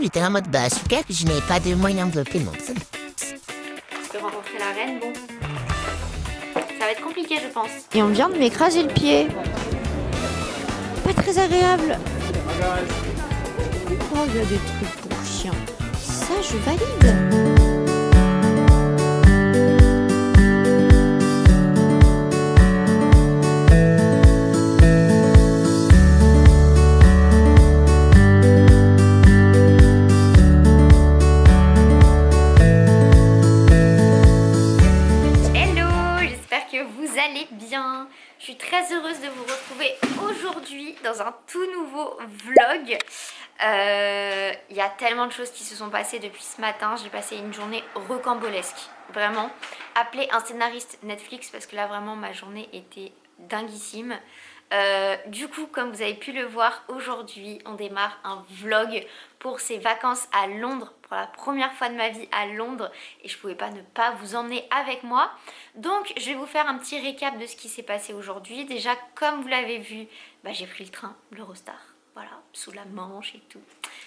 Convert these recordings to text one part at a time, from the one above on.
j'étais en mode bah super, je n'avais pas de moyens de paiement. Parce que rencontrer la reine, bon, ça va être compliqué je pense. Et on vient de m'écraser le pied. Pas très agréable. Oh, il y a des trucs pour chiens. Ça, je valide. Bien, je suis très heureuse de vous retrouver aujourd'hui dans un tout nouveau vlog. Il y a tellement de choses qui se sont passées depuis ce matin. J'ai passé une journée rocambolesque, vraiment. Appelez un scénariste Netflix parce que là vraiment ma journée était dinguissime. Du coup, comme vous avez pu le voir, aujourd'hui on démarre un vlog pour ces vacances à Londres, pour la première fois de ma vie à Londres, et je pouvais pas ne pas vous emmener avec moi. Donc je vais vous faire un petit récap de ce qui s'est passé aujourd'hui. Déjà, comme vous l'avez vu, j'ai pris le train, l'Eurostar, voilà, sous la Manche et tout.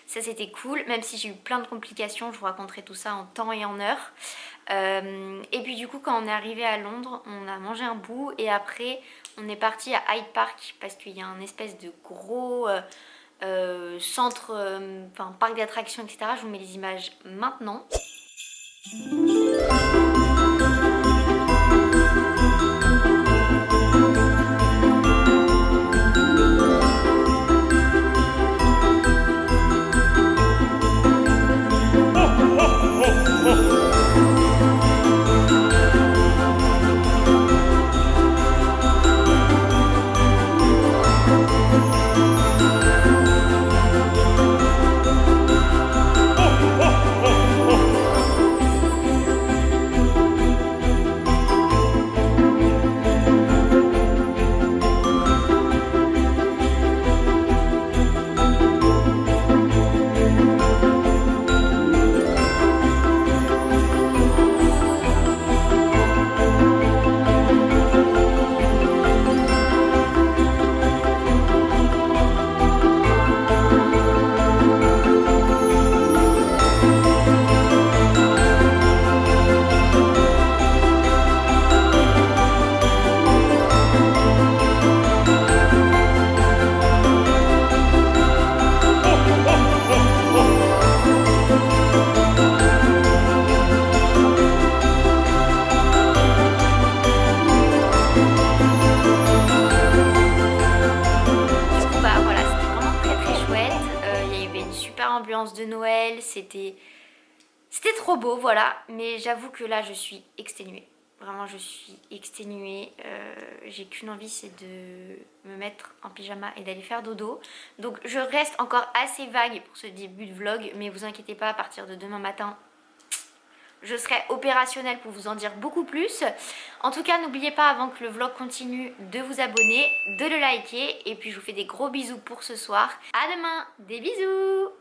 Ça c'était cool, même si j'ai eu plein de complications, je vous raconterai tout ça en temps et en heure. Et puis du coup, quand on est arrivé à Londres, on a mangé un bout et après on est parti à Hyde Park parce qu'il y a un espèce de gros centre, parc d'attractions, etc. Je vous mets les images maintenant. Ambiance de Noël, c'était trop beau, voilà, mais j'avoue que là je suis exténuée, vraiment je suis exténuée, j'ai qu'une envie, c'est de me mettre en pyjama et d'aller faire dodo. Donc je reste encore assez vague pour ce début de vlog, mais vous inquiétez pas, à partir de demain matin je serai opérationnelle pour vous en dire beaucoup plus. En tout cas, n'oubliez pas, avant que le vlog continue, de vous abonner, de le liker, et puis je vous fais des gros bisous pour ce soir. À demain, des bisous.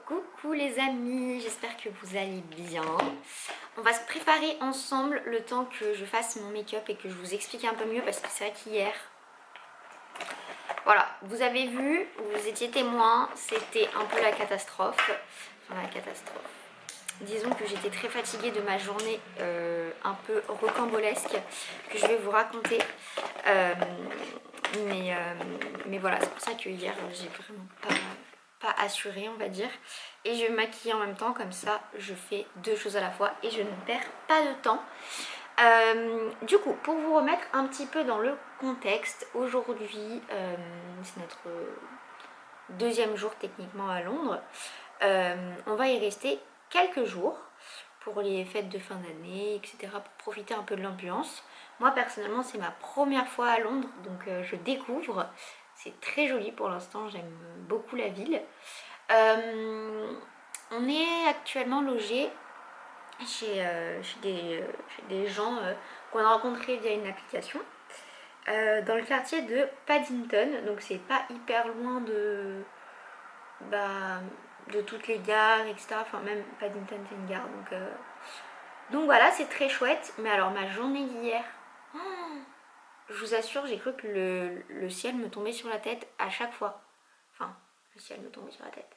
Coucou les amis, j'espère que vous allez bien. On va se préparer ensemble le temps que je fasse mon make-up et que je vous explique un peu mieux, parce que c'est vrai qu'hier, voilà, vous avez vu, vous étiez témoin, c'était un peu la catastrophe. Enfin la catastrophe. Disons que j'étais très fatiguée de ma journée un peu rocambolesque que je vais vous raconter. Mais voilà, c'est pour ça que hier j'ai vraiment pas assuré, on va dire. Et je vais me maquiller en même temps, comme ça je fais deux choses à la fois et je ne perds pas de temps. Du coup, pour vous remettre un petit peu dans le contexte, aujourd'hui c'est notre deuxième jour techniquement à Londres. On va y rester quelques jours pour les fêtes de fin d'année, etc., pour profiter un peu de l'ambiance. Moi personnellement c'est ma première fois à Londres, donc je découvre. C'est très joli pour l'instant, j'aime beaucoup la ville. On est actuellement logé chez des gens qu'on a rencontrés via une application dans le quartier de Paddington, donc c'est pas hyper loin de toutes les gares, etc. Enfin même Paddington c'est une gare, donc Donc voilà, c'est très chouette. Mais alors ma journée d'hier, je vous assure, j'ai cru que le ciel me tombait sur la tête à chaque fois. Enfin, le ciel me tombait sur la tête.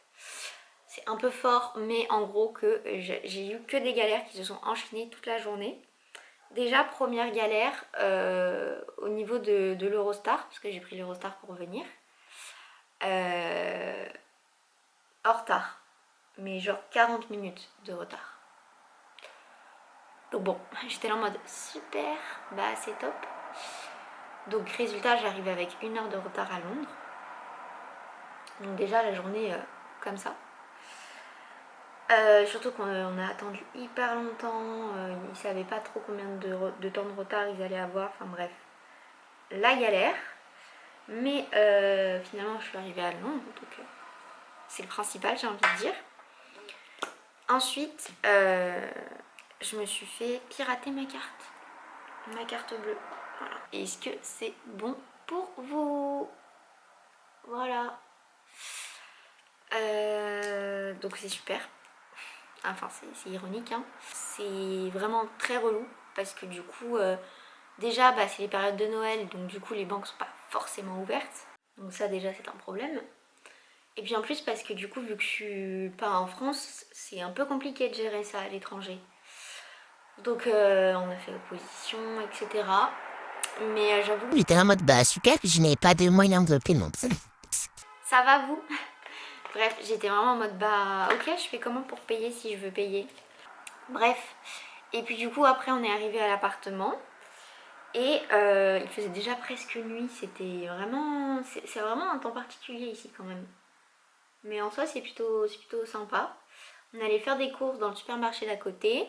C'est un peu fort, mais en gros que j'ai eu que des galères qui se sont enchaînées toute la journée. Déjà, première galère au niveau de l'Eurostar, parce que j'ai pris l'Eurostar pour venir. En retard, mais genre 40 minutes de retard. Donc bon, j'étais là en mode super, bah c'est top. Donc résultat, j'arrive avec 1 heure de retard à Londres. Donc déjà la journée comme ça. Surtout qu'on a attendu hyper longtemps, ils ne savaient pas trop combien de temps de retard ils allaient avoir, enfin bref, la galère. Mais finalement je suis arrivée à Londres, donc c'est le principal, j'ai envie de dire. Ensuite, je me suis fait pirater ma carte bleue. Voilà. Est-ce que c'est bon pour vous? Voilà. Donc c'est super. Enfin c'est ironique, hein. C'est vraiment très relou parce que du coup déjà bah, c'est les périodes de Noël, donc du coup les banques sont pas forcément ouvertes, donc ça déjà c'est un problème. Et puis en plus parce que du coup vu que je suis pas en France, c'est un peu compliqué de gérer ça à l'étranger. Donc on a fait opposition, etc. Mais j'avoue... J'étais en mode bah super, je n'ai pas de moyens de paiement. Ça va vous? Bref, j'étais vraiment en mode bah ok, je fais comment pour payer si je veux payer. Bref, et puis du coup après on est arrivé à l'appartement et il faisait déjà presque nuit, c'était vraiment... C'est vraiment un temps particulier ici quand même. Mais en soi c'est plutôt sympa. On allait faire des courses dans le supermarché d'à côté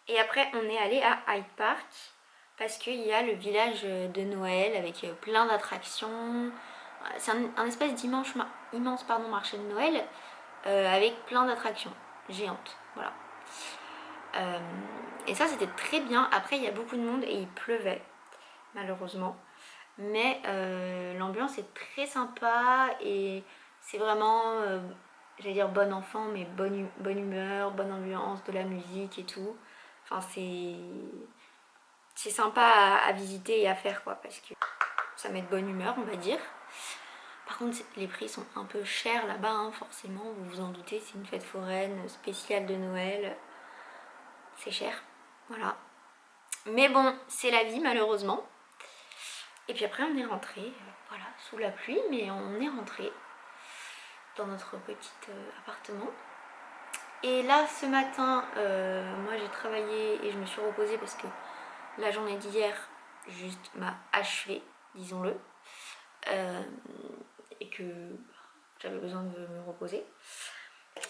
et après on est allé à Hyde Park parce qu'il y a le village de Noël avec plein d'attractions. C'est un espèce d'immense marché de Noël avec plein d'attractions géantes, voilà. Et ça c'était très bien. Après il y a beaucoup de monde et il pleuvait malheureusement, mais l'ambiance est très sympa et c'est vraiment, j'allais dire bon enfant, mais bonne humeur, bonne ambiance, de la musique et tout. Enfin c'est sympa à visiter et à faire quoi, parce que ça met de bonne humeur on va dire. Par contre les prix sont un peu chers là-bas, hein, forcément, vous vous en doutez, c'est une fête foraine spéciale de Noël. C'est cher, voilà. Mais bon, c'est la vie malheureusement. Et puis après on est rentré, voilà, sous la pluie, mais on est rentré dans notre petit appartement. Et là ce matin, moi j'ai travaillé et je me suis reposée parce que la journée d'hier juste m'a achevée, disons-le. Et que j'avais besoin de me reposer.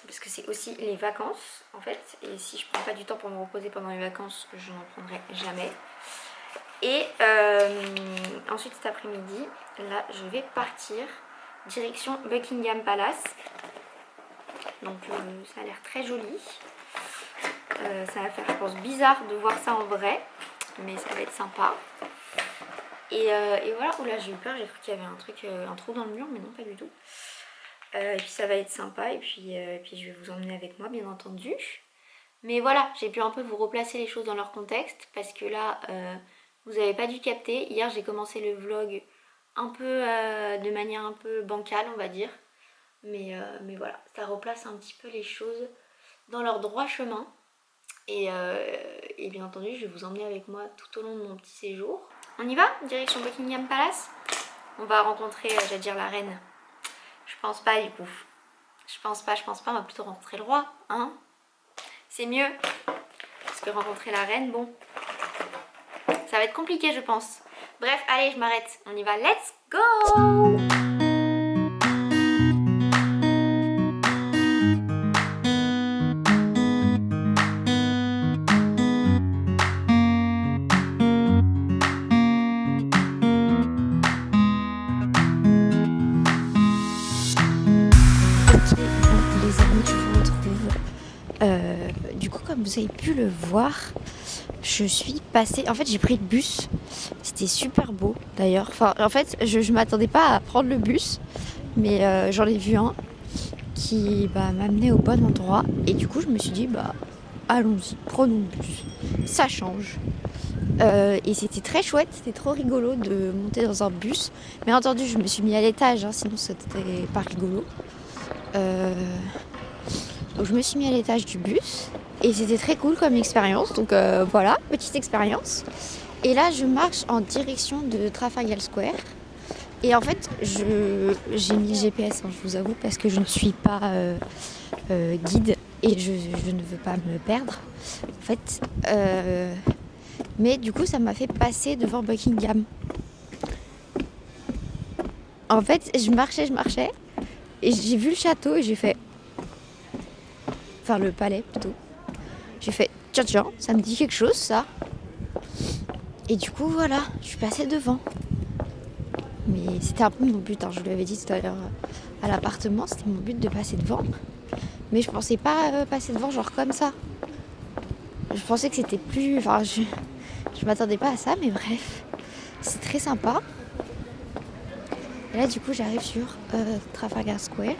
Parce que c'est aussi les vacances en fait, et si je prends pas du temps pour me reposer pendant les vacances, je n'en prendrai jamais. Et ensuite cet après-midi, là je vais partir direction Buckingham Palace. Donc ça a l'air très joli. Ça va faire je pense bizarre de voir ça en vrai, mais ça va être sympa. Et voilà, oula j'ai eu peur, j'ai cru qu'il y avait un trou dans le mur, mais non pas du tout. Et puis ça va être sympa et puis je vais vous emmener avec moi bien entendu. Mais voilà, j'ai pu un peu vous replacer les choses dans leur contexte parce que là vous n'avez pas dû capter. Hier j'ai commencé le vlog un peu de manière un peu bancale on va dire. Mais voilà, ça replace un petit peu les choses dans leur droit chemin. Et bien entendu je vais vous emmener avec moi tout au long de mon petit séjour. On y va, direction Buckingham Palace. On va rencontrer, j'allais dire la reine. Je pense pas du coup. Je pense pas, on va plutôt rencontrer le roi, hein. C'est mieux. Parce que rencontrer la reine, bon. Ça va être compliqué je pense. Bref, allez, je m'arrête. On y va, let's go! Comme vous avez pu le voir, je suis passée... En fait, j'ai pris le bus. C'était super beau, d'ailleurs. Enfin, en fait, je m'attendais pas à prendre le bus. Mais j'en ai vu un qui m'a amené au bon endroit. Et du coup, je me suis dit, allons-y, prenons le bus, ça change. Et c'était très chouette, c'était trop rigolo de monter dans un bus. Bien entendu, je me suis mis à l'étage, sinon c'était pas rigolo. Donc je me suis mis à l'étage du bus et c'était très cool comme expérience. Donc voilà, petite expérience. Et là, je marche en direction de Trafalgar Square. Et en fait, j'ai mis le GPS, je vous avoue, parce que je ne suis pas guide et je ne veux pas me perdre. En fait, mais du coup, ça m'a fait passer devant Buckingham. En fait, je marchais et j'ai vu le château et j'ai fait... Enfin, le palais plutôt. J'ai fait, tiens, ça me dit quelque chose ça. Et du coup, voilà, je suis passée devant. Mais c'était un peu mon but, je vous l'avais dit tout à l'heure à l'appartement, c'était mon but de passer devant. Mais je pensais pas passer devant genre comme ça. Je pensais que c'était plus... Enfin, je m'attendais pas à ça, mais bref. C'est très sympa. Et là, du coup, j'arrive sur Trafalgar Square.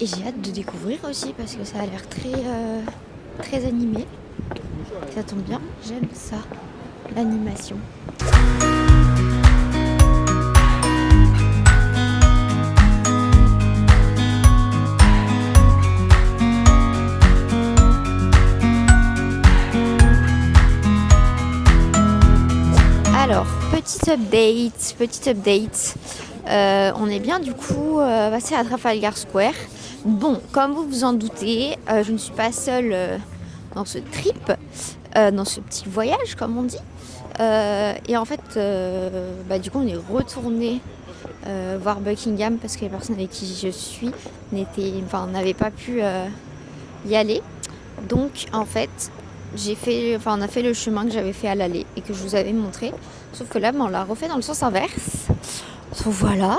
Et j'ai hâte de découvrir aussi parce que ça a l'air très animé. Ça tombe bien, j'aime ça, l'animation. Alors, petit update. On est bien du coup passé à Trafalgar Square. Bon, comme vous vous en doutez, je ne suis pas seule dans ce trip, dans ce petit voyage comme on dit. Et en fait, du coup on est retourné voir Buckingham parce que les personnes avec qui je suis n'avaient pas pu y aller. Donc en fait, on a fait le chemin que j'avais fait à l'aller et que je vous avais montré. Sauf que là, on l'a refait dans le sens inverse. Donc voilà.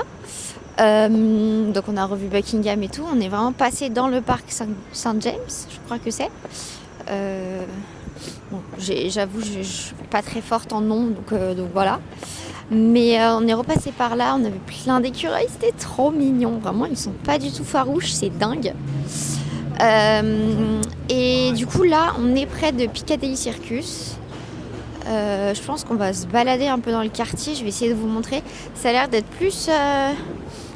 Donc on a revu Buckingham et tout. On est vraiment passé dans le parc Saint James, je crois que c'est. Bon, j'avoue, je suis pas très forte en nom, donc voilà. Mais on est repassé par là, on avait plein d'écureuils, c'était trop mignon. Vraiment, ils sont pas du tout farouches, c'est dingue. Et du coup, là, on est près de Piccadilly Circus. Je pense qu'on va se balader un peu dans le quartier. Je vais essayer de vous montrer. Ça a l'air d'être plus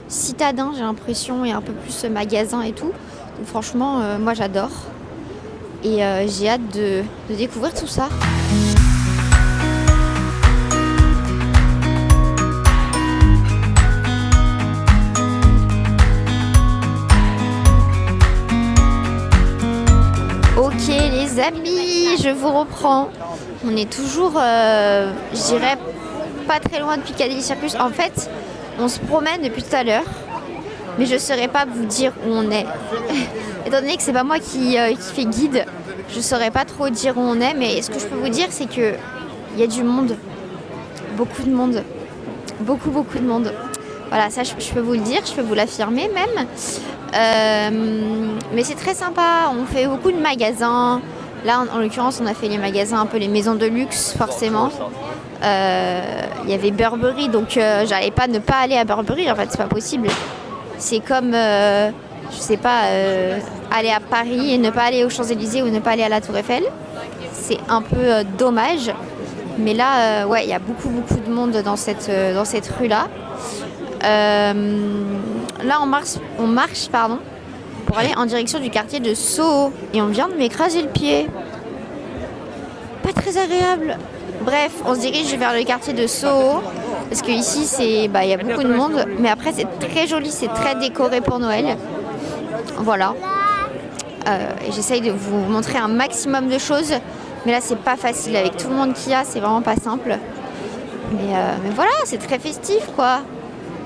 citadin, j'ai l'impression, et un peu plus magasin et tout. Donc franchement, moi j'adore. Et j'ai hâte de découvrir tout ça. Ok les amis, je vous reprends. On est toujours, je dirais, pas très loin de Piccadilly Circus. En fait, on se promène depuis tout à l'heure, mais je ne saurais pas vous dire où on est. Étant donné que c'est pas moi qui fais guide, je ne saurais pas trop dire où on est, mais ce que je peux vous dire, c'est qu'il y a du monde. Beaucoup de monde. Beaucoup de monde. Voilà, ça je peux vous le dire, je peux vous l'affirmer même. Mais c'est très sympa, on fait beaucoup de magasins. Là, en l'occurrence, on a fait les magasins, un peu les maisons de luxe, forcément. Il y avait Burberry, donc j'allais pas ne pas aller à Burberry, en fait, c'est pas possible. C'est comme, je sais pas, aller à Paris et ne pas aller aux Champs-Élysées ou ne pas aller à la Tour Eiffel. C'est un peu dommage. Mais là, ouais, il y a beaucoup de monde dans cette rue-là. Là, on marche, pour aller en direction du quartier de Soho. Et on vient de m'écraser le pied. Pas très agréable. Bref, on se dirige vers le quartier de Soho. Parce que ici, il y a beaucoup de monde. Mais après, c'est très joli, c'est très décoré pour Noël. Voilà. Et j'essaye de vous montrer un maximum de choses. Mais là, c'est pas facile. Avec tout le monde qu'il y a, c'est vraiment pas simple. Mais voilà, c'est très festif, quoi.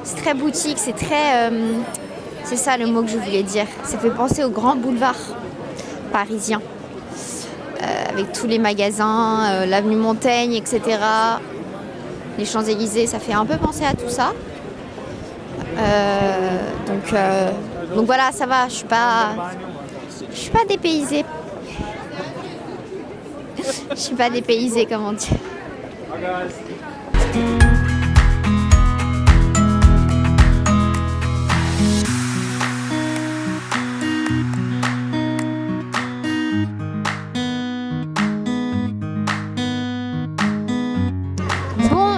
C'est très boutique, c'est très... c'est ça le mot que je voulais dire. Ça fait penser au grand boulevard parisien. Avec tous les magasins, l'avenue Montaigne, etc. Les Champs-Élysées, ça fait un peu penser à tout ça. Donc voilà, ça va, je suis pas dépaysée. Je suis pas dépaysée, comme on dit.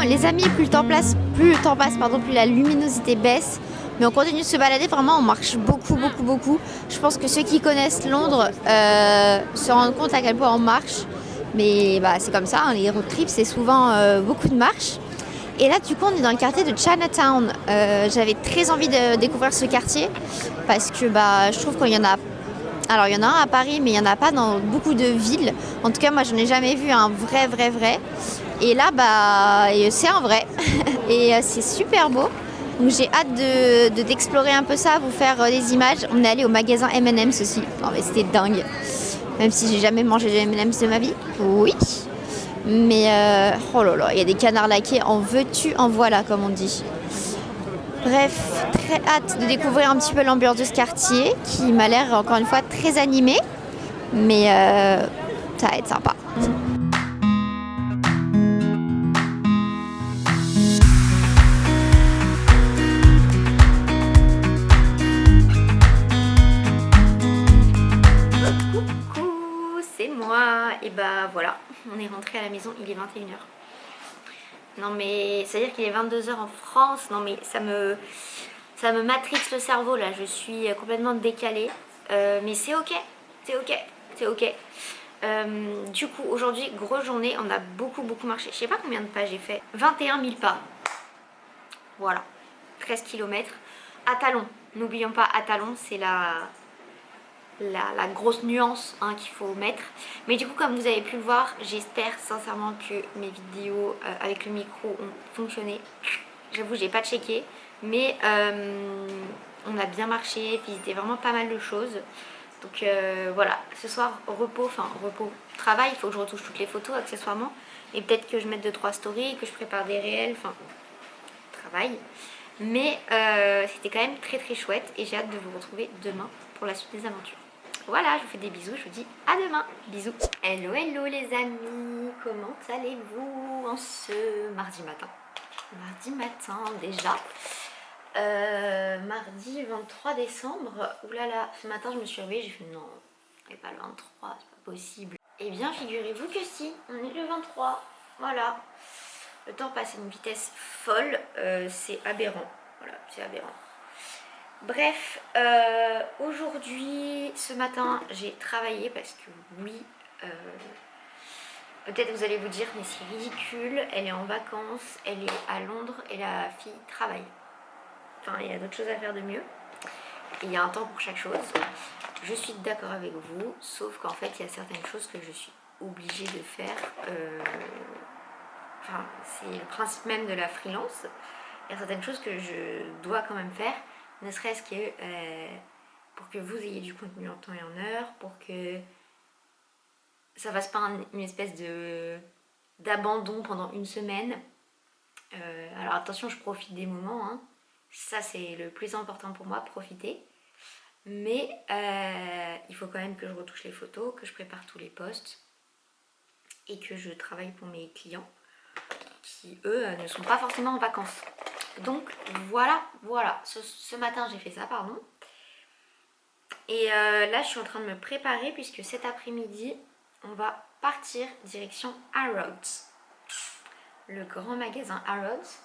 les amis, plus le temps passe, pardon, plus la luminosité baisse. Mais on continue de se balader, vraiment on marche beaucoup. Je pense que ceux qui connaissent Londres se rendent compte à quel point on marche. Mais bah, c'est comme ça, hein, les road trips c'est souvent beaucoup de marche. Et là du coup on est dans le quartier de Chinatown. J'avais très envie de découvrir ce quartier parce que bah, je trouve qu'il y en a... Alors il y en a un à Paris mais il n'y en a pas dans beaucoup de villes. En tout cas moi je n'ai jamais vu un vrai. Et là bah c'est un vrai. Et c'est super beau. Donc j'ai hâte d'explorer un peu ça, vous faire des images. On est allé au magasin M&M's aussi. Non mais c'était dingue. Même si j'ai jamais mangé de M&M's de ma vie. Oui. Mais oh là là, il y a des canards laqués. En veux-tu, en voilà comme on dit. Bref, très hâte de découvrir un petit peu l'ambiance de ce quartier qui m'a l'air encore une fois très animé. Mais ça va être sympa. Et bah voilà, on est rentré à la maison, il est 21h. Non mais, c'est-à-dire qu'il est 22h en France, non mais ça me matrixe le cerveau là, je suis complètement décalée. Mais c'est ok. Du coup, aujourd'hui, grosse journée, on a beaucoup marché. Je sais pas combien de pas j'ai fait, 21 000 pas. Voilà, 13 km. À talons, n'oublions pas, à talons, c'est la grosse nuance hein, qu'il faut mettre. Mais du coup comme vous avez pu le voir, j'espère sincèrement que mes vidéos avec le micro ont fonctionné. J'avoue j'ai pas checké, mais on a bien marché, visité vraiment pas mal de choses. Donc voilà, ce soir repos, travail, il faut que je retouche toutes les photos accessoirement. Et peut-être que je mette 2-3 stories, que je prépare des réels, travail. Mais c'était quand même très chouette et j'ai hâte de vous retrouver demain pour la suite des aventures. Voilà, je vous fais des bisous, je vous dis à demain. Bisous. Hello les amis, comment allez-vous en ce mardi matin? Mardi matin déjà. Mardi 23 décembre. Oulala, ce matin je me suis réveillée, j'ai fait non, c'est pas le 23, c'est pas possible. Eh bien figurez-vous que si, on est le 23. Voilà. Le temps passe à une vitesse folle, c'est aberrant. Voilà, c'est aberrant. Bref, aujourd'hui, ce matin, j'ai travaillé parce que oui, peut-être vous allez vous dire, mais c'est ridicule, elle est en vacances, elle est à Londres et la fille travaille. Enfin, il y a d'autres choses à faire de mieux. Et il y a un temps pour chaque chose. Je suis d'accord avec vous, sauf qu'en fait, il y a certaines choses que je suis obligée de faire. Enfin, c'est le principe même de la freelance. Il y a certaines choses que je dois quand même faire. Ne serait-ce que pour que vous ayez du contenu en temps et en heure, pour que ça fasse pas une espèce d'abandon pendant une semaine. Alors attention, je profite des moments, hein. Ça c'est le plus important pour moi, profiter. Mais il faut quand même que je retouche les photos, que je prépare tous les posts et que je travaille pour mes clients qui eux ne sont pas forcément en vacances. Donc voilà. Ce matin j'ai fait ça, pardon. Et là je suis en train de me préparer puisque cet après-midi on va partir direction Harrods, le grand magasin Harrods.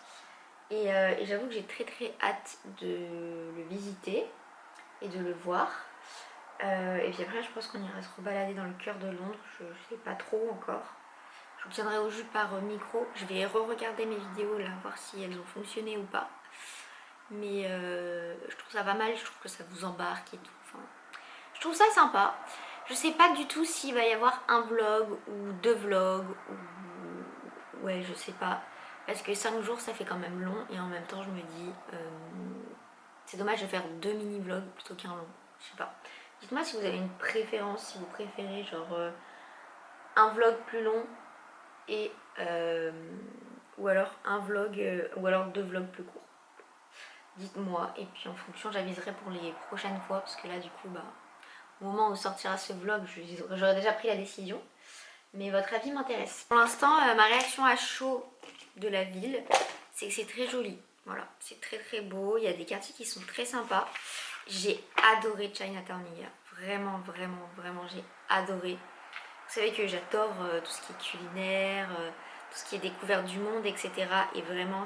Et j'avoue que j'ai très hâte de le visiter et de le voir. Et puis après je pense qu'on ira se rebalader dans le cœur de Londres, je sais pas trop encore. Je vous tiendrai au jus par micro. Je vais re-regarder mes vidéos là, voir si elles ont fonctionné ou pas. Mais je trouve ça pas mal, je trouve que ça vous embarque et tout. Enfin, je trouve ça sympa. Je sais pas du tout s'il va y avoir un vlog ou 2 vlogs ou... Ouais, je sais pas. Parce que 5 jours ça fait quand même long et en même temps je me dis... c'est dommage de faire 2 mini-vlogs plutôt qu'un long. Je sais pas. Dites-moi si vous avez une préférence, si vous préférez genre un vlog plus long et ou alors un vlog ou alors 2 vlogs plus courts. Dites-moi et puis en fonction j'aviserai pour les prochaines fois parce que là du coup bah au moment où sortira ce vlog j'aurais déjà pris la décision, mais votre avis m'intéresse. Pour l'instant ma réaction à chaud de la ville c'est que c'est très joli, voilà, c'est très beau, il y a des quartiers qui sont très sympas. J'ai adoré Chinatown hier, vraiment j'ai adoré. Vous savez que j'adore tout ce qui est culinaire, tout ce qui est découverte du monde, etc. Et vraiment,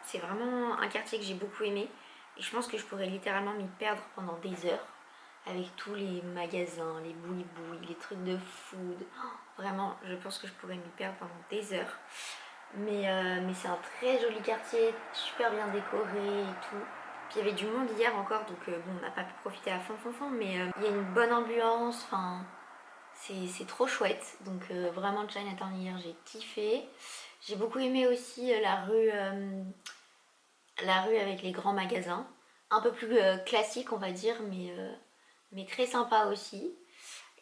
c'est vraiment un quartier que j'ai beaucoup aimé. Et je pense que je pourrais littéralement m'y perdre pendant des heures. Avec tous les magasins, les boui-boui, les trucs de food. Oh, vraiment, je pense que je pourrais m'y perdre pendant des heures. Mais c'est un très joli quartier, super bien décoré et tout. Puis il y avait du monde hier encore, donc bon, on n'a pas pu profiter à fond, mais il y a une bonne ambiance, enfin, c'est trop chouette. Donc vraiment, Chinatown hier, j'ai kiffé. J'ai beaucoup aimé aussi la rue avec les grands magasins. Un peu plus classique, on va dire, mais très sympa aussi.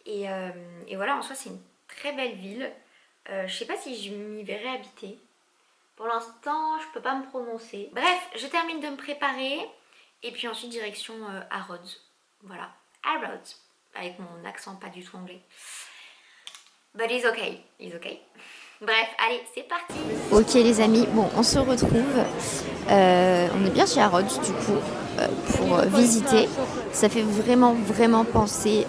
Et voilà, en soi, c'est une très belle ville. Je sais pas si je m'y verrai habiter. Pour l'instant, je peux pas me prononcer. Bref, je termine de me préparer. Et puis ensuite, direction Harrods. Voilà, Harrods. Avec mon accent pas du tout anglais. But it's okay, Bref, allez, c'est parti. Ok les amis, bon on se retrouve. On est bien chez Harrods du coup pour visiter. Ça fait vraiment penser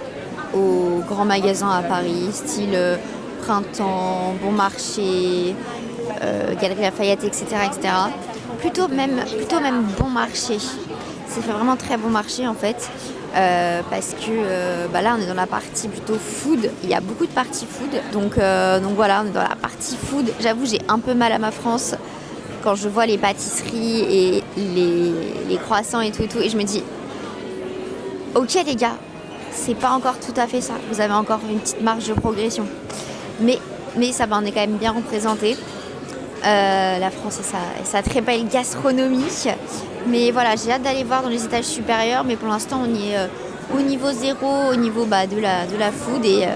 aux grands magasins à Paris, style Printemps, Bon Marché, Galeries Lafayette, etc. Plutôt même Bon Marché. Ça fait vraiment très bon marché en fait. Parce que là on est dans la partie plutôt food, il y a beaucoup de parties food, donc voilà, on est dans la partie food. J'avoue, j'ai un peu mal à ma France quand je vois les pâtisseries et les croissants et tout, et je me dis ok les gars, c'est pas encore tout à fait ça, vous avez encore une petite marge de progression, mais ça va, on est quand même bien représenté. La France et sa très belle gastronomie. Mais voilà, j'ai hâte d'aller voir dans les étages supérieurs. Mais pour l'instant, on y est au niveau 0, au niveau de la food. Et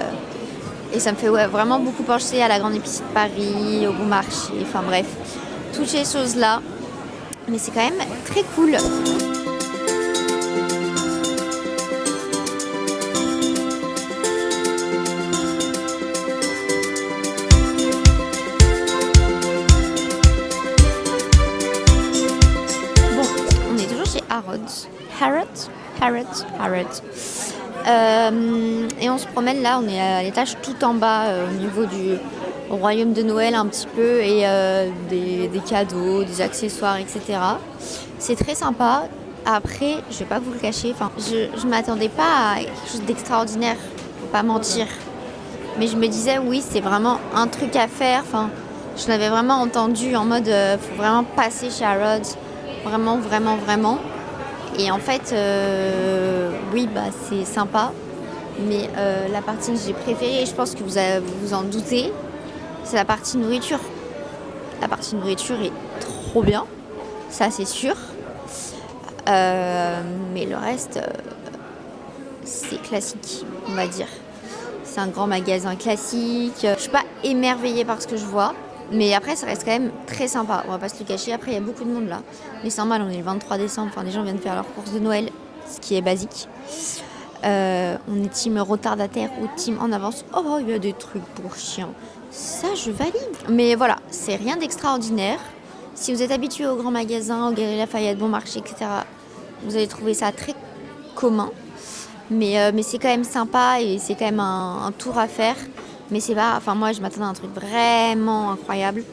ça me fait vraiment beaucoup penser à la grande épicerie de Paris, au Bon Marché. Enfin bref, toutes ces choses-là. Mais c'est quand même très cool. Harrods. Et on se promène là, on est à l'étage tout en bas au niveau du royaume de Noël un petit peu et des cadeaux, des accessoires, etc. C'est très sympa. Après, je vais pas vous le cacher, je m'attendais pas à quelque chose d'extraordinaire, faut pas mentir. Mais je me disais oui, c'est vraiment un truc à faire. Je l'avais vraiment entendu en mode faut vraiment passer chez Harrods, vraiment. Et en fait, oui, c'est sympa, mais la partie que j'ai préférée, et je pense que vous vous en doutez, c'est la partie nourriture. La partie nourriture est trop bien, ça c'est sûr. Mais le reste, c'est classique, on va dire. C'est un grand magasin classique. Je suis pas émerveillée par ce que je vois. Mais après, ça reste quand même très sympa. On va pas se le cacher. Après, il y a beaucoup de monde là. Mais c'est normal, on est le 23 décembre. Les gens viennent faire leurs courses de Noël, ce qui est basique. On est team retardataire ou team en avance. Oh, il y a des trucs pour chiens. Ça, je valide. Mais voilà, c'est rien d'extraordinaire. Si vous êtes habitué aux grands magasins, aux Galeries Lafayette, Bon Marché, etc., vous allez trouver ça très commun. Mais c'est quand même sympa et c'est quand même un tour à faire. Mais c'est pas... moi, je m'attendais à un truc vraiment incroyable.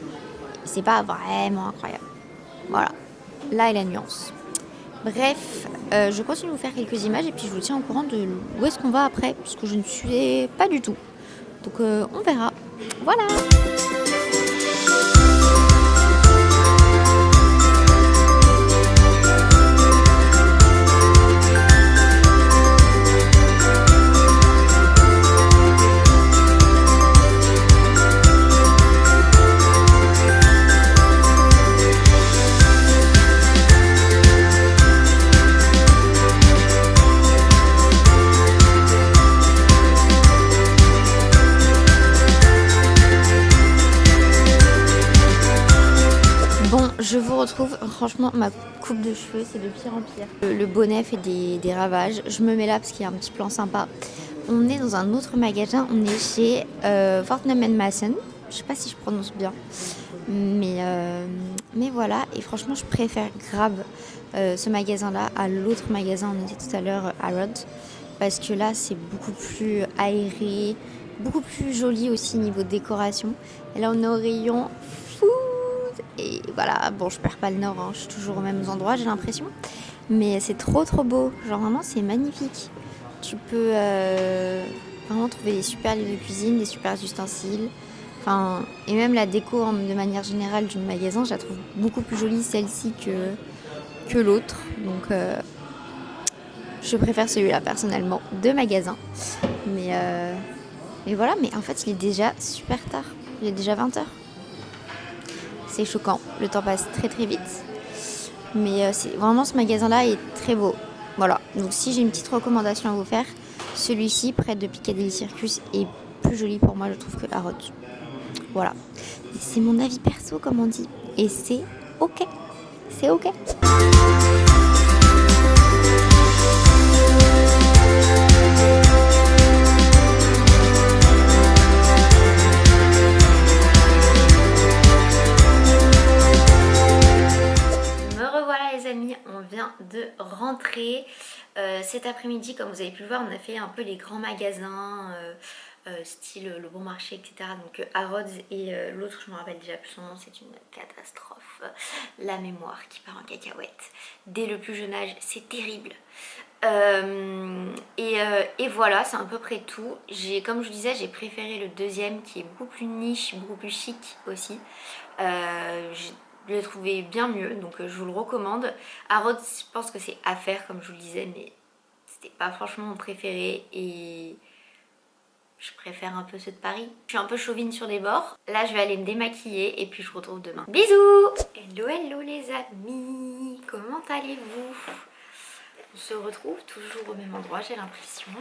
C'est pas vraiment incroyable. Voilà. Là est la nuance. Bref, je continue de vous faire quelques images et puis je vous tiens au courant de où est-ce qu'on va après. Parce que je ne suis pas du tout. Donc, on verra. Voilà. Je vous retrouve, franchement ma coupe de cheveux c'est de pire en pire. Le bonnet fait des ravages, je me mets là parce qu'il y a un petit plan sympa. On est dans un autre magasin, on est chez Fortnum & Mason, je sais pas si je prononce bien, mais voilà, et franchement je préfère grave ce magasin là à l'autre magasin, on était tout à l'heure à Harrods, parce que là c'est beaucoup plus aéré, beaucoup plus joli aussi niveau décoration. Et là on est au rayon food. Et voilà, bon je perds pas le nord, hein, je suis toujours aux mêmes endroits j'ai l'impression. Mais c'est trop beau, genre vraiment c'est magnifique. Tu peux vraiment trouver des super lieux de cuisine, des super ustensiles. Enfin, et même la déco de manière générale du magasin, je la trouve beaucoup plus jolie celle-ci que l'autre. Donc je préfère celui-là personnellement de magasin. Mais voilà, mais en fait il est déjà super tard. Il est déjà 20h. C'est choquant, le temps passe très vite. Mais vraiment ce magasin-là est très beau. Voilà, donc si j'ai une petite recommandation à vous faire, celui-ci près de Piccadilly Circus est plus joli pour moi je trouve que Harrods. Voilà, c'est mon avis perso comme on dit. Et c'est ok, c'est ok. On vient de rentrer cet après-midi. Comme vous avez pu le voir, on a fait un peu les grands magasins style le Bon Marché, etc. Donc Harrods et l'autre je me rappelle déjà plus son nom, c'est une catastrophe. La mémoire qui part en cacahuète dès le plus jeune âge, c'est terrible. Et voilà, c'est à peu près tout. Comme je vous disais, j'ai préféré le deuxième qui est beaucoup plus niche, beaucoup plus chic aussi. Je l'ai trouvé bien mieux, donc je vous le recommande. Harrods, je pense que c'est à faire comme je vous le disais, mais c'était pas franchement mon préféré et je préfère un peu ceux de Paris. Je suis un peu chauvine sur les bords. Là, je vais aller me démaquiller et puis je vous retrouve demain. Bisous! Hello les amis, comment allez-vous? On se retrouve toujours au même endroit, j'ai l'impression,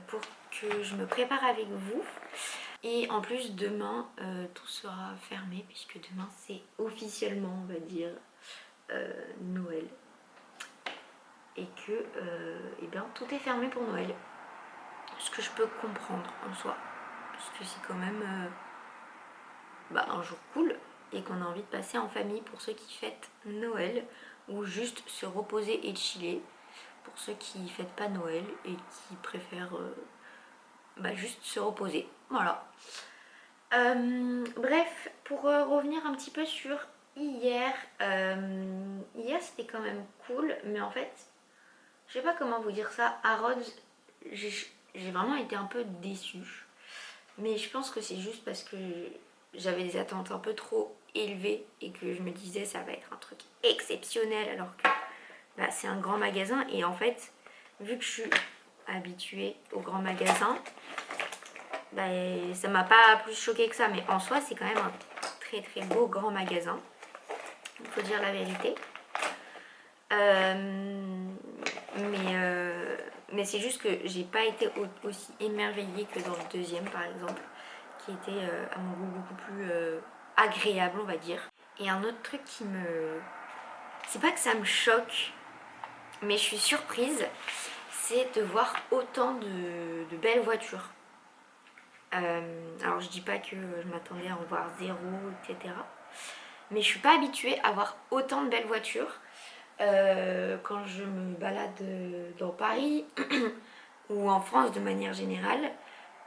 pour que je me prépare avec vous. Et en plus, demain, tout sera fermé, puisque demain, c'est officiellement, on va dire, Noël. Et que, eh bien, tout est fermé pour Noël. Ce que je peux comprendre en soi. Parce que c'est quand même un jour cool et qu'on a envie de passer en famille pour ceux qui fêtent Noël. Ou juste se reposer et chiller pour ceux qui fêtent pas Noël et qui préfèrent juste se reposer. Voilà. Bref, pour revenir un petit peu sur hier, hier c'était quand même cool, mais en fait, je sais pas comment vous dire ça, Harrods, j'ai vraiment été un peu déçue, mais je pense que c'est juste parce que j'avais des attentes un peu trop élevées et que je me disais ça va être un truc exceptionnel alors que c'est un grand magasin et en fait, vu que je suis habituée au grand magasin, ça m'a pas plus choqué que ça, mais en soi c'est quand même un très beau grand magasin, il faut dire la vérité. Mais c'est juste que j'ai pas été aussi émerveillée que dans le deuxième par exemple, qui était à mon goût beaucoup plus agréable on va dire. Et un autre truc qui me... c'est pas que ça me choque, mais je suis surprise, c'est de voir autant de belles voitures. Alors je dis pas que je m'attendais à en voir zéro, etc. Mais je suis pas habituée à voir autant de belles voitures. Quand je me balade dans Paris ou en France de manière générale,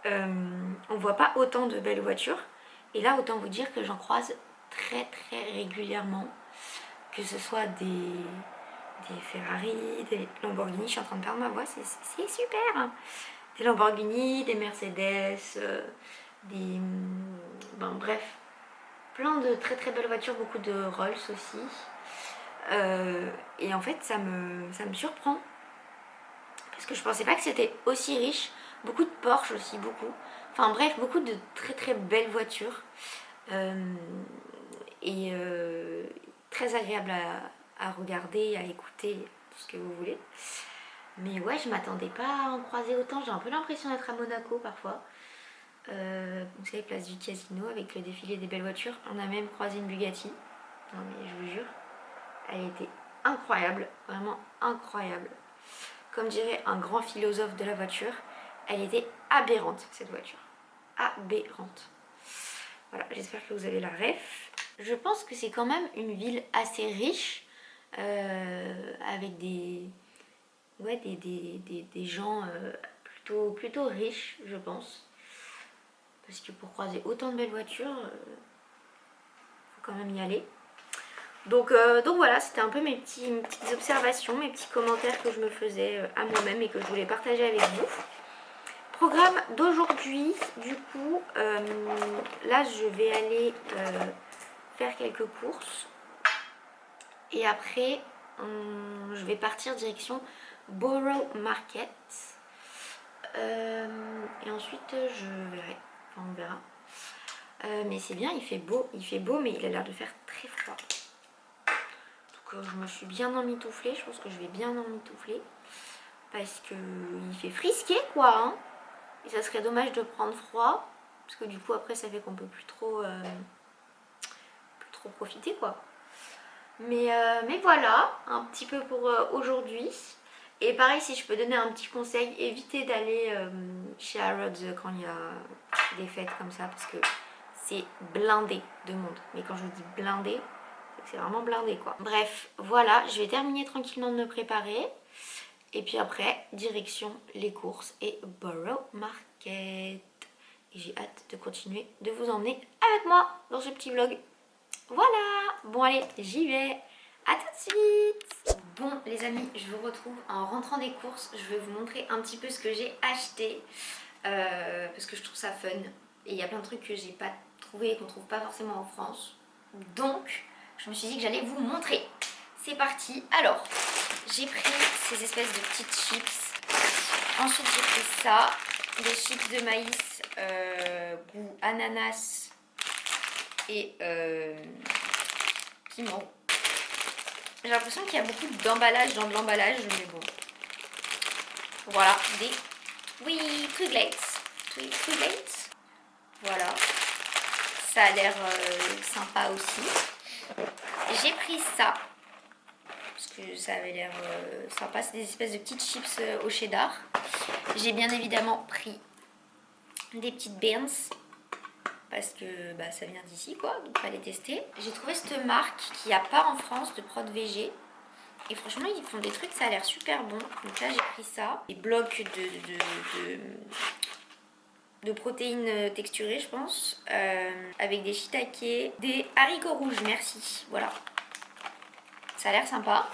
on voit pas autant de belles voitures. Et là, autant vous dire que j'en croise très régulièrement. Que ce soit des Ferrari, des Lamborghini, je suis en train de perdre ma voix, c'est super. Des Lamborghini, des Mercedes, bref, plein de très belles voitures, beaucoup de Rolls aussi. Et en fait ça me surprend parce que je pensais pas que c'était aussi riche. Beaucoup de Porsche aussi, beaucoup. Enfin bref, beaucoup de très belles voitures. Très agréable à regarder, à écouter, tout ce que vous voulez. Mais ouais, je m'attendais pas à en croiser autant. J'ai un peu l'impression d'être à Monaco parfois. Vous savez, place du casino avec le défilé des belles voitures. On a même croisé une Bugatti. Non mais je vous jure, elle était incroyable, vraiment incroyable. Comme dirait un grand philosophe de la voiture, elle était aberrante cette voiture. Aberrante. Voilà, j'espère que vous avez la ref. Je pense que c'est quand même une ville assez riche, avec des gens plutôt riches, je pense. parce que pour croiser autant de belles voitures, faut quand même y aller. Donc voilà, c'était un peu mes petites observations, mes petits commentaires que je me faisais à moi-même et que je voulais partager avec vous. Programme d'aujourd'hui, du coup, là je vais aller faire quelques courses et après je vais partir direction Borough Market et ensuite je verrai, enfin on verra. Mais c'est bien, il fait beau mais il a l'air de faire très froid. Donc je me suis bien emmitouflée, je pense que je vais bien emmitoufler parce que il fait frisqué quoi hein. Et ça serait dommage de prendre froid parce que du coup après ça fait qu'on peut plus trop profiter quoi. Mais voilà, un petit peu pour aujourd'hui. Et pareil, si je peux donner un petit conseil, évitez d'aller chez Harrods quand il y a des fêtes comme ça parce que c'est blindé de monde. Mais quand je vous dis blindé, c'est que c'est vraiment blindé quoi. Bref, voilà, je vais terminer tranquillement de me préparer. Et puis après, direction les courses et Borough Market. Et j'ai hâte de continuer de vous emmener avec moi dans ce petit vlog. Voilà, bon allez, j'y vais. À tout de suite. Bon les amis, je vous retrouve en rentrant des courses. Je vais vous montrer un petit peu ce que j'ai acheté parce que je trouve ça fun. Et il y a plein de trucs que j'ai pas trouvé et qu'on trouve pas forcément en France. Donc, je me suis dit que j'allais vous montrer. C'est parti. Alors, j'ai pris ces espèces de petites chips. Ensuite, j'ai pris ça. Des chips de maïs goût ananas et piment. J'ai l'impression qu'il y a beaucoup d'emballage dans de l'emballage, mais bon. Voilà, des Twiglets. Twiglets. Voilà. Ça a l'air sympa aussi. J'ai pris ça. Parce que ça avait l'air sympa. C'est des espèces de petites chips au cheddar. J'ai bien évidemment pris des petites Burns. Parce que bah, ça vient d'ici quoi, donc fallait tester. J'ai trouvé cette marque qu'il n'y a pas en France de Prod VG. Et franchement ils font des trucs, ça a l'air super bon. Donc là j'ai pris ça. Des blocs de protéines texturées je pense. Avec des shiitake, des haricots rouges, merci. Voilà. Ça a l'air sympa.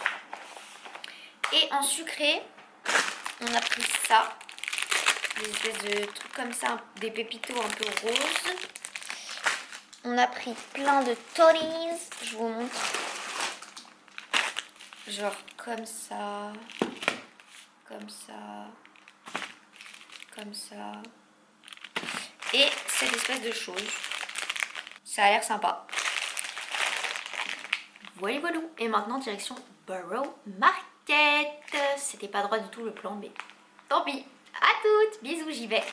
Et en sucré, on a pris ça. Des espèces de trucs comme ça, des pépitos un peu roses. On a pris plein de Tonies, je vous montre. Genre comme ça, comme ça, comme ça. Et cette espèce de chose. Ça a l'air sympa. Voilà, voilà. Et maintenant, direction Borough Market. C'était pas droit du tout le plan B. Tant pis. À toutes. Bisous, j'y vais.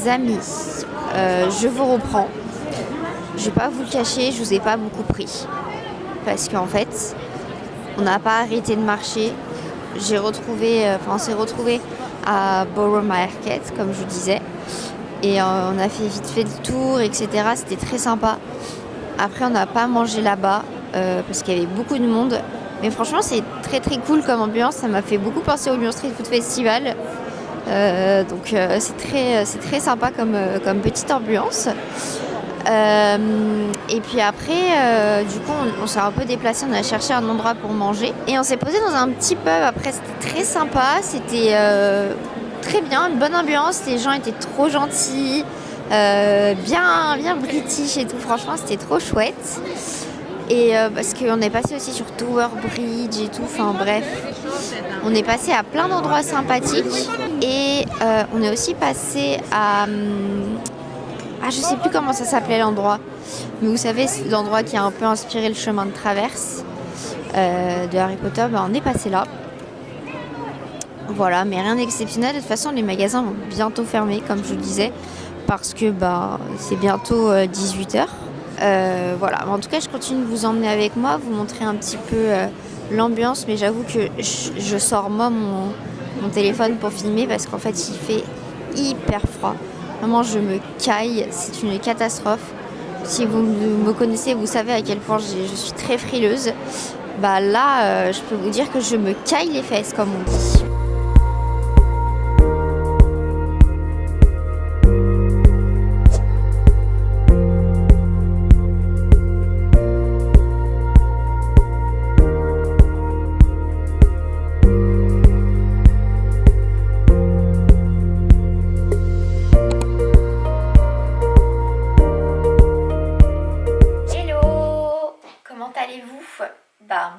Amis, je vous reprends. Je vais pas vous le cacher, je vous ai pas beaucoup pris parce qu'en fait on n'a pas arrêté de marcher. On s'est retrouvé à Borough Market comme je vous disais et on a fait vite fait le tour etc. C'était très sympa. Après on n'a pas mangé là-bas parce qu'il y avait beaucoup de monde, mais franchement c'est très très cool comme ambiance. Ça m'a fait beaucoup penser au Lyon Street Food Festival. Donc c'est très sympa comme petite ambiance. Et puis après du coup on s'est un peu déplacé, on a cherché un endroit pour manger et on s'est posé dans un petit pub. Après c'était très sympa, c'était très bien, une bonne ambiance, les gens étaient trop gentils, bien british et tout, franchement c'était trop chouette. Et parce qu'on est passé aussi sur Tower Bridge et tout, enfin bref, on est passé à plein d'endroits sympathiques et on est aussi passé à... je sais plus comment ça s'appelait l'endroit, mais vous savez, c'est l'endroit qui a un peu inspiré le chemin de traverse de Harry Potter, on est passé là. Voilà, mais rien d'exceptionnel. De toute façon, les magasins vont bientôt fermer, comme je vous le disais, parce que c'est bientôt 18h. Voilà, en tout cas, je continue de vous emmener avec moi, vous montrer un petit peu l'ambiance, mais j'avoue que je sors moi mon téléphone pour filmer parce qu'en fait, il fait hyper froid. Vraiment, je me caille, c'est une catastrophe. Si vous me connaissez, vous savez à quel point je suis très frileuse. Là, je peux vous dire que je me caille les fesses, comme on dit.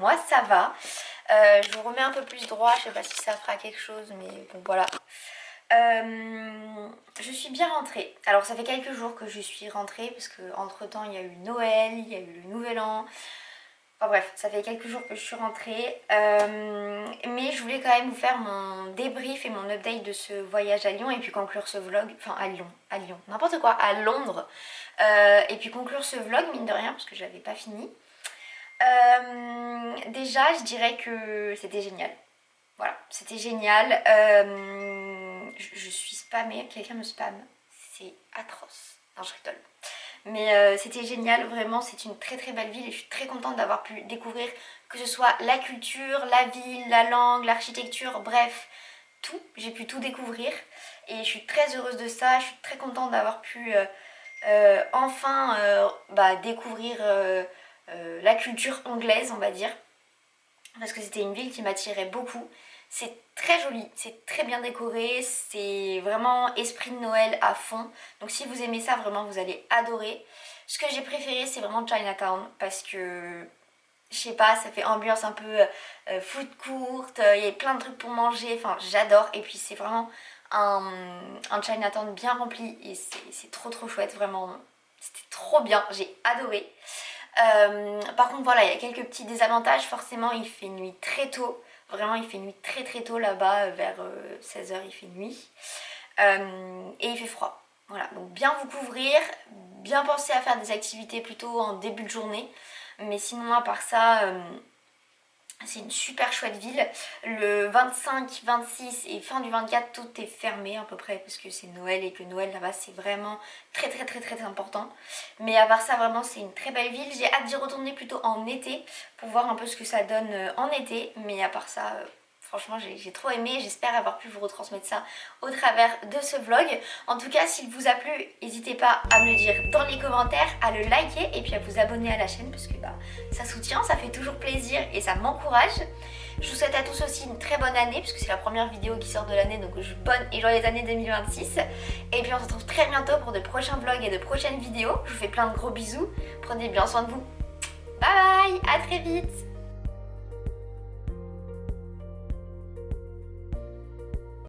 Moi ça va, je vous remets un peu plus droit, je sais pas si ça fera quelque chose, mais bon voilà. Je suis bien rentrée. Alors ça fait quelques jours que je suis rentrée parce que entre temps il y a eu Noël, il y a eu le Nouvel An. Enfin bref, ça fait quelques jours que je suis rentrée, mais je voulais quand même vous faire mon débrief et mon update de ce voyage à Lyon et puis conclure ce vlog, enfin à Lyon, n'importe quoi, à Londres, et puis conclure ce vlog mine de rien parce que je l'avais pas fini. Déjà je dirais que c'était génial. Voilà, c'était génial. Je suis spammée, quelqu'un me spamme, c'est atroce. Non, je rigole. Mais c'était génial, vraiment, c'est une très très belle ville et je suis très contente d'avoir pu découvrir que ce soit la culture, la ville, la langue, l'architecture, bref, tout. J'ai pu tout découvrir et je suis très heureuse de ça. Je suis très contente d'avoir pu enfin découvrir la culture anglaise, on va dire, parce que c'était une ville qui m'attirait beaucoup. C'est très joli, c'est très bien décoré, c'est vraiment esprit de Noël à fond. Donc si vous aimez ça, vraiment vous allez adorer. Ce que j'ai préféré, c'est vraiment Chinatown parce que, je sais pas, ça fait ambiance un peu food court, il y a plein de trucs pour manger, enfin j'adore. Et puis c'est vraiment un Chinatown bien rempli et c'est trop chouette, vraiment. C'était trop bien, j'ai adoré. Par contre voilà, il y a quelques petits désavantages, forcément il fait nuit très tôt. Vraiment il fait nuit très tôt là-bas, vers 16h il fait nuit, et il fait froid. Voilà, donc bien vous couvrir, bien penser à faire des activités plutôt en début de journée. Mais sinon à part ça, c'est une super chouette ville. Le 25, 26 et fin du 24 tout est fermé à peu près parce que c'est Noël et que Noël là-bas c'est vraiment très important. Mais à part ça vraiment c'est une très belle ville. J'ai hâte d'y retourner plutôt en été pour voir un peu ce que ça donne en été. Mais à part ça... franchement j'ai trop aimé, j'espère avoir pu vous retransmettre ça au travers de ce vlog. En tout cas s'il vous a plu, n'hésitez pas à me le dire dans les commentaires, à le liker et puis à vous abonner à la chaîne parce que ça soutient, ça fait toujours plaisir et ça m'encourage. Je vous souhaite à tous aussi une très bonne année puisque c'est la première vidéo qui sort de l'année, donc bonne et joyeuse année 2026. Et puis on se retrouve très bientôt pour de prochains vlogs et de prochaines vidéos. Je vous fais plein de gros bisous, prenez bien soin de vous. Bye bye, à très vite.